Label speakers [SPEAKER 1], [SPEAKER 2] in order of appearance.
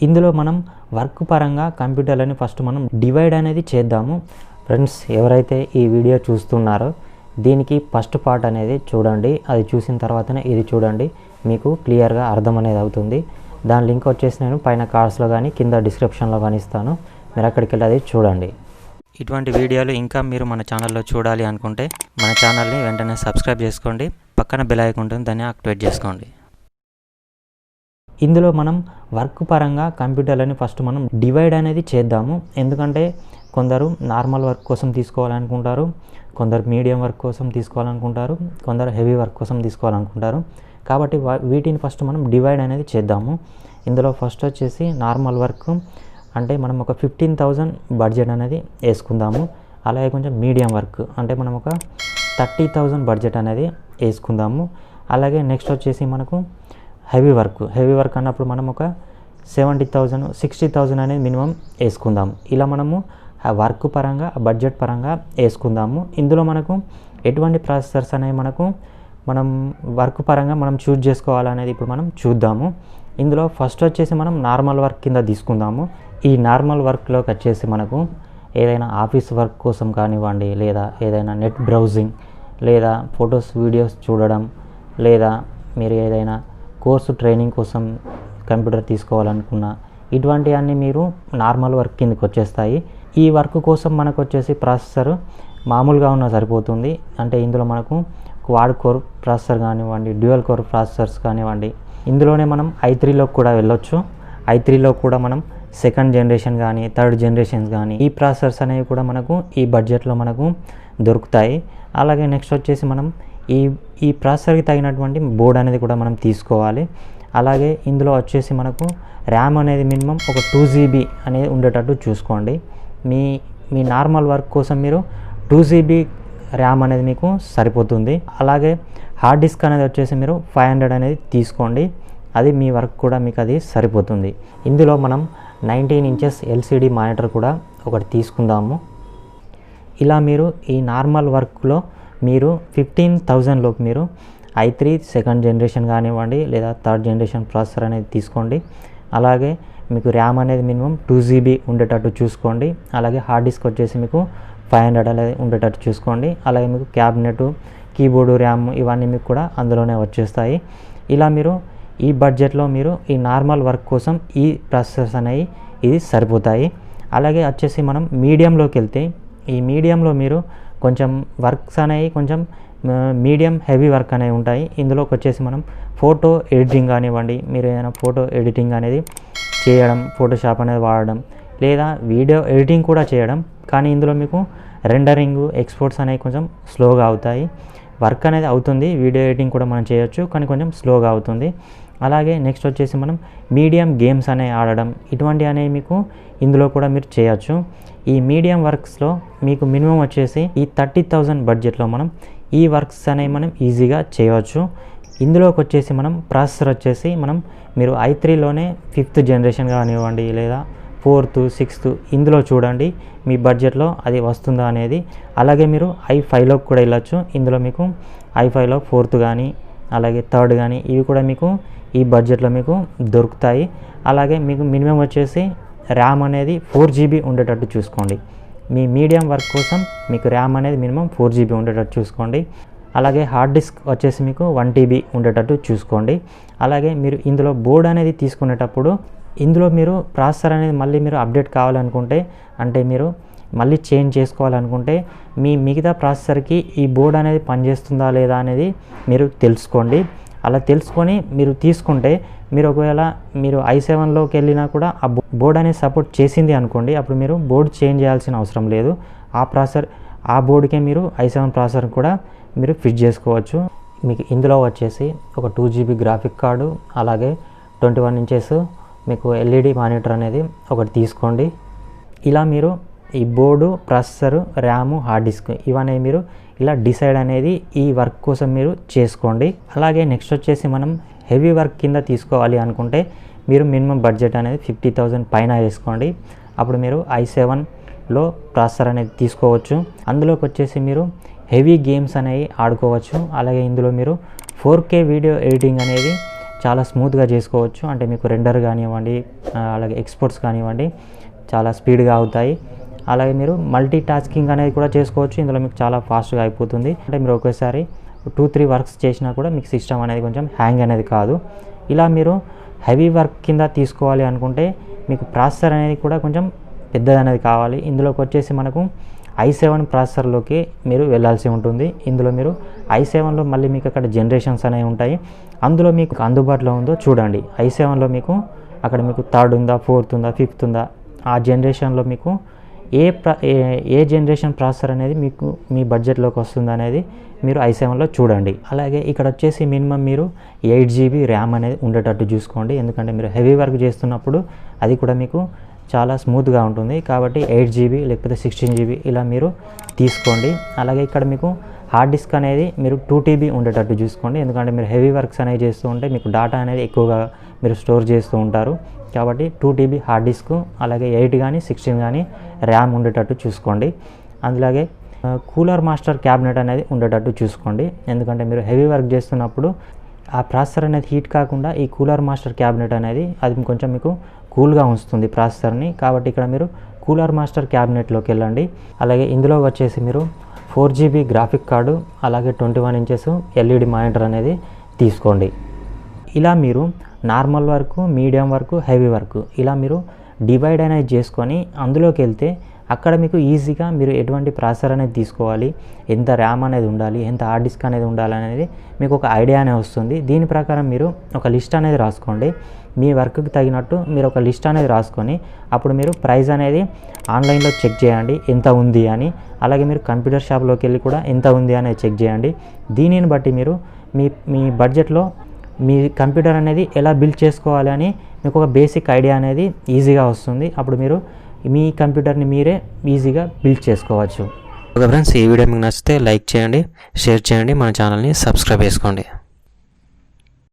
[SPEAKER 1] ఇందులో మనం వర్క్ పరంగా కంప్యూటర్లని ఫస్ట్ మనం డివైడ్ అనేది చేద్దాము. ఫ్రెండ్స్, ఎవరైతే ఈ వీడియో చూస్తున్నారో దీనికి ఫస్ట్ పార్ట్ అనేది చూడండి. అది చూసిన తర్వాతనే ఇది చూడండి, మీకు క్లియర్గా అర్థం అనేది అవుతుంది. దాని లింక్ వచ్చేసి నేను పైన కార్డ్స్లో కానీ కింద డిస్క్రిప్షన్లో కానీ ఇస్తాను, మీరు అక్కడికి వెళ్ళి అది చూడండి. ఇటువంటి వీడియోలు ఇంకా మీరు మన ఛానల్లో చూడాలి అనుకుంటే మన ఛానల్ని వెంటనే సబ్స్క్రైబ్ చేసుకోండి, పక్కన బెల్ ఐకాన్ ఉంటుంది, దాన్ని యాక్టివేట్ చేసుకోండి. ఇందులో మనం వర్క్ పరంగా కంప్యూటర్లని ఫస్ట్ మనం డివైడ్ అనేది చేద్దాము. ఎందుకంటే కొందరు నార్మల్ వర్క్ కోసం తీసుకోవాలనుకుంటారు, కొందరు మీడియం వర్క్ కోసం తీసుకోవాలనుకుంటారు, కొందరు హెవీ వర్క్ కోసం తీసుకోవాలనుకుంటారు. కాబట్టి వీటిని ఫస్ట్ మనం డివైడ్ అనేది చేద్దాము. ఇందులో ఫస్ట్ వచ్చేసి నార్మల్ వర్క్ అంటే మనం ఒక 15,000 బడ్జెట్ అనేది వేసుకుందాము. అలాగే కొంచెం మీడియం వర్క్ అంటే మనం ఒక 30,000 బడ్జెట్ అనేది వేసుకుందాము. అలాగే నెక్స్ట్ వచ్చేసి మనకు హెవీ వర్క్ అన్నప్పుడు మనం ఒక 70,000 60,000 అనేది మినిమం వేసుకుందాం. ఇలా మనము వర్క్ పరంగా బడ్జెట్ పరంగా వేసుకుందాము. ఇందులో మనకు ఎటువంటి ప్రాసెసర్స్ అనేవి మనం వర్క్ పరంగా మనం చూజ్ చేసుకోవాలనేది ఇప్పుడు మనం చూద్దాము. ఇందులో ఫస్ట్ వచ్చేసి మనం నార్మల్ వర్క్ కింద తీసుకుందాము. ఈ నార్మల్ వర్క్లోకి వచ్చేసి మనకు ఏదైనా ఆఫీస్ వర్క్ కోసం కానివ్వండి, లేదా ఏదైనా నెట్ బ్రౌజింగ్, లేదా ఫొటోస్ వీడియోస్ చూడడం, లేదా మీరు ఏదైనా కోర్సు ట్రైనింగ్ కోసం కంప్యూటర్ తీసుకోవాలనుకున్నా ఇటువంటివన్నీ మీరు నార్మల్ వర్క్ కిందకి వచ్చేస్తాయి. ఈ వర్క్ కోసం మనకు వచ్చేసి ప్రాసెసర్ మామూలుగా ఉన్న సరిపోతుంది. అంటే ఇందులో మనకు క్వాడ్ కోర్ ప్రాసెసర్ కానివ్వండి, డ్యూయల్ కోర్ ప్రాసెసర్స్ కానివ్వండి, ఇందులోనే మనం i3లోకి కూడా వెళ్ళొచ్చు. i3లో కూడా మనం సెకండ్ జనరేషన్ కానీ థర్డ్ జనరేషన్స్ కానీ ఈ ప్రాసెసర్స్ అనేవి కూడా మనకు ఈ బడ్జెట్లో మనకు దొరుకుతాయి. అలాగే నెక్స్ట్ వచ్చేసి మనం ఈ ప్రాసెసర్కి తగినటువంటి బోర్డ్ అనేది కూడా మనం తీసుకోవాలి. అలాగే ఇందులో వచ్చేసి మనకు ర్యామ్ అనేది మినిమం ఒక 2 GB అనేది ఉండేటట్టు చూసుకోండి. మీ నార్మల్ వర్క్ కోసం మీరు 2 GB ర్యామ్ అనేది మీకు సరిపోతుంది. అలాగే హార్డ్ డిస్క్ అనేది వచ్చేసి మీరు 500 అనేది తీసుకోండి, అది మీ వర్క్ కూడా మీకు అది సరిపోతుంది. ఇందులో మనం 19 inches LCD మానిటర్ కూడా ఒకటి తీసుకుందాము. ఇలా మీరు ఈ నార్మల్ వర్క్లో మీరు 15,000లోకి మీరు i3 సెకండ్ జనరేషన్ కానివ్వండి, లేదా థర్డ్ జనరేషన్ ప్రాసెసర్ అనేది తీసుకోండి. అలాగే మీకు ర్యామ్ అనేది మినిమం 2 GB ఉండేటట్టు చూసుకోండి. అలాగే హార్డ్ డిస్క్ వచ్చేసి మీకు 500 అనేది ఉండేటట్టు చూసుకోండి. అలాగే మీకు క్యాబినెట్, కీబోర్డు, ర్యామ్ ఇవన్నీ మీకు కూడా అందులోనే వచ్చేస్తాయి. ఇలా మీరు ఈ బడ్జెట్లో మీరు ఈ నార్మల్ వర్క్ కోసం ఈ ప్రాసెసర్స్ అనేవి ఇది సరిపోతాయి. అలాగే వచ్చేసి మనం మీడియంలోకి వెళ్తే ఈ మీడియంలో మీరు కొంచెం వర్క్స్ అనేవి కొంచెం మీడియం హెవీ వర్క్ అనేవి ఉంటాయి. ఇందులోకి వచ్చేసి మనం ఫోటో ఎడిటింగ్ కానివ్వండి, మీరు ఏదైనా ఫోటో ఎడిటింగ్ అనేది చేయడం, ఫోటోషాప్ అనేది వాడడం, లేదా వీడియో ఎడిటింగ్ కూడా చేయడం. కానీ ఇందులో మీకు రెండరింగ్, ఎక్స్పోర్ట్స్ అనేవి కొంచెం స్లోగా అవుతాయి. వర్క్ అనేది అవుతుంది, వీడియో ఎడిటింగ్ కూడా మనం చేయొచ్చు, కానీ కొంచెం స్లోగా అవుతుంది. అలాగే నెక్స్ట్ వచ్చేసి మనం మీడియం గేమ్స్ అనేవి ఆడడం, ఇటువంటివి అనేవి మీకు ఇందులో కూడా మీరు చేయొచ్చు. ఈ మీడియం వర్క్స్లో మీకు మినిమం వచ్చేసి ఈ 30,000 బడ్జెట్లో మనం ఈ వర్క్స్ అనేవి మనం ఈజీగా చేయవచ్చు. ఇందులోకి వచ్చేసి మనం ప్రాసెసర్ వచ్చేసి మీరు i3లోనే 5th జనరేషన్ కానివ్వండి, లేదా 4th 6th ఇందులో చూడండి మీ బడ్జెట్లో అది వస్తుందా అనేది. అలాగే మీరు i5లోకి కూడా వెళ్ళచ్చు. ఇందులో మీకు i5లో 4th కానీ అలాగే 3rd కానీ ఇవి కూడా మీకు ఈ బడ్జెట్లో మీకు దొరుకుతాయి. అలాగే మీకు మినిమం వచ్చేసి ర్యామ్ అనేది 4 GB ఉండేటట్టు చూసుకోండి. మీ మీడియం వర్క్ కోసం మీకు ర్యామ్ అనేది మినిమం 4 GB ఉండేటట్టు చూసుకోండి. అలాగే హార్డ్ డిస్క్ వచ్చేసి మీకు 1 TB ఉండేటట్టు చూసుకోండి. అలాగే మీరు ఇందులో బోర్డ్ అనేది తీసుకునేటప్పుడు ఇందులో మీరు ప్రాసెసర్ అనేది మళ్ళీ మీరు అప్డేట్ కావాలనుకుంటే, అంటే మీరు మళ్ళీ చేంజ్ చేసుకోవాలనుకుంటే మీ మిగతా ప్రాసెసర్కి ఈ బోర్డ్ అనేది పనిచేస్తుందా లేదా అనేది మీరు తెలుసుకోండి. అలా తెలుసుకొని మీరు తీసుకుంటే మీరు ఒకవేళ మీరు i7లోకి వెళ్ళినా కూడా ఆ బోర్డ్ అనేది సపోర్ట్ చేసింది అనుకోండి, అప్పుడు మీరు బోర్డ్ చేంజ్ చేయాల్సిన అవసరం లేదు. ఆ బోర్డుకే మీరు i7 ప్రాసెసర్ కూడా మీరు ఫిట్ చేసుకోవచ్చు. మీకు ఇందులో వచ్చేసి ఒక 2 GB గ్రాఫిక్ కార్డు, అలాగే 21 inches మీకు LED మానిటర్ అనేది ఒకటి తీసుకోండి. ఇలా మీరు ఈ board, processor, RAM, hard disk ఇవన్నీ మీరు ఇలా డిసైడ్ అనేది ఈ వర్క్ కోసం మీరు చేసుకోండి. అలాగే నెక్స్ట్ వచ్చేసి మనం హెవీ వర్క్ కింద తీసుకోవాలి అనుకుంటే మీరు మినిమం బడ్జెట్ అనేది 50,000 పైన వేసుకోండి. అప్పుడు మీరు i7లో ప్రాసెసర్ అనేది తీసుకోవచ్చు. అందులోకి వచ్చేసి మీరు హెవీ గేమ్స్ అనేవి ఆడుకోవచ్చు. అలాగే ఇందులో మీరు 4K వీడియో ఎడిటింగ్ అనేది చాలా స్మూత్గా చేసుకోవచ్చు. అంటే మీకు రెండర్ కానివ్వండి, అలాగే ఎక్స్పోర్ట్స్ కానివ్వండి చాలా స్పీడ్గా అవుతాయి. అలాగే మీరు మల్టీ టాస్కింగ్ అనేది కూడా చేసుకోవచ్చు. ఇందులో మీకు చాలా ఫాస్ట్గా అయిపోతుంది. అంటే మీరు ఒకేసారి 2-3 వర్క్స్ చేసినా కూడా మీకు సిస్టమ్ అనేది కొంచెం హ్యాంగ్ అనేది కాదు. ఇలా మీరు హెవీ వర్క్ కింద తీసుకోవాలి అనుకుంటే మీకు ప్రాసెసర్ అనేది కూడా కొంచెం పెద్దది అనేది కావాలి. ఇందులోకి వచ్చేసి మనకు i7 ప్రాసెసర్లోకి మీరు వెళ్ళాల్సి ఉంటుంది. ఇందులో మీరు i7లో మళ్ళీ మీకు అక్కడ జనరేషన్స్ అనేవి ఉంటాయి. అందులో మీకు అందుబాటులో ఉందో చూడండి. i7లో మీకు అక్కడ మీకు 3rd ఉందా, 4th ఉందా, 5th ఉందా, ఆ జనరేషన్లో మీకు ఏ జనరేషన్ ప్రాసెసర్ అనేది మీకు మీ బడ్జెట్లోకి వస్తుంది అనేది మీరు i7లో చూడండి. అలాగే ఇక్కడ వచ్చేసి మినిమం మీరు 8 GB ర్యామ్ అనేది ఉండేటట్టు చూసుకోండి. ఎందుకంటే మీరు హెవీ వర్క్ చేస్తున్నప్పుడు అది కూడా మీకు చాలా స్మూత్గా ఉంటుంది. కాబట్టి 8 GB లేకపోతే 16 GB ఇలా మీరు తీసుకోండి. అలాగే ఇక్కడ మీకు హార్డ్ డిస్క్ అనేది మీరు 2 TB ఉండేటట్టు చూసుకోండి. ఎందుకంటే మీరు హెవీ వర్క్స్ అనేవి చేస్తూ ఉంటే మీకు డేటా అనేది ఎక్కువగా మీరు స్టోర్ చేస్తూ ఉంటారు. కాబట్టి 2 TB హార్డ్ డిస్క్, అలాగే 8 కానీ 16 కానీ ర్యామ్ ఉండేటట్టు చూసుకోండి. అలాగే కూలర్ మాస్టర్ క్యాబినెట్ అనేది ఉండేటట్టు చూసుకోండి. ఎందుకంటే మీరు హెవీ వర్క్ చేస్తున్నప్పుడు ఆ ప్రాసెసర్ అనేది హీట్ కాకుండా ఈ కూలర్ మాస్టర్ క్యాబినెట్ అనేది అది కొంచెం మీకు కూల్గా ఉంచుతుంది ప్రాసెసర్ని. కాబట్టి ఇక్కడ మీరు కూలర్ మాస్టర్ క్యాబినెట్లోకి వెళ్ళండి. అలాగే ఇందులో వచ్చేసి మీరు 4 GB గ్రాఫిక్ కార్డు, అలాగే 21 ఇంచెస్ LED మానిటర్ అనేది తీసుకోండి. ఇలా మీరు normal work, medium work, heavy work ఇలా మీరు డివైడ్ అనేది చేసుకొని అందులోకి వెళ్తే అక్కడ మీకు ఈజీగా మీరు ఎటువంటి ప్రాసెసర్ అనేది తీసుకోవాలి, ఎంత ర్యామ్ అనేది ఉండాలి, ఎంత హార్డ్ డిస్క్ అనేది ఉండాలి అనేది మీకు ఒక ఐడియా అనేది వస్తుంది. దీని ప్రకారం మీరు ఒక లిస్ట్ అనేది రాసుకోండి. మీ వర్క్కి తగినట్టు మీరు ఒక లిస్ట్ అనేది రాసుకొని అప్పుడు మీరు ప్రైస్ అనేది ఆన్లైన్లో చెక్ చేయండి ఎంత ఉంది అని. అలాగే మీరు కంప్యూటర్ షాప్లోకి వెళ్ళి కూడా ఎంత ఉంది అనేది చెక్ చేయండి. దీనిని బట్టి మీరు మీ బడ్జెట్లో మీ కంప్యూటర్ అనేది ఎలా బిల్డ్ చేసుకోవాలి అని మీకు ఒక బేసిక్ ఐడియా అనేది ఈజీగా వస్తుంది. అప్పుడు మీరు మీ కంప్యూటర్ని మీరే ఈజీగా బిల్డ్ చేసుకోవచ్చు.
[SPEAKER 2] ఓకే ఫ్రెండ్స్, ఈ వీడియో మీకు నచ్చితే లైక్ చేయండి, షేర్ చేయండి, మన ఛానల్ని సబ్స్క్రైబ్ చేసుకోండి.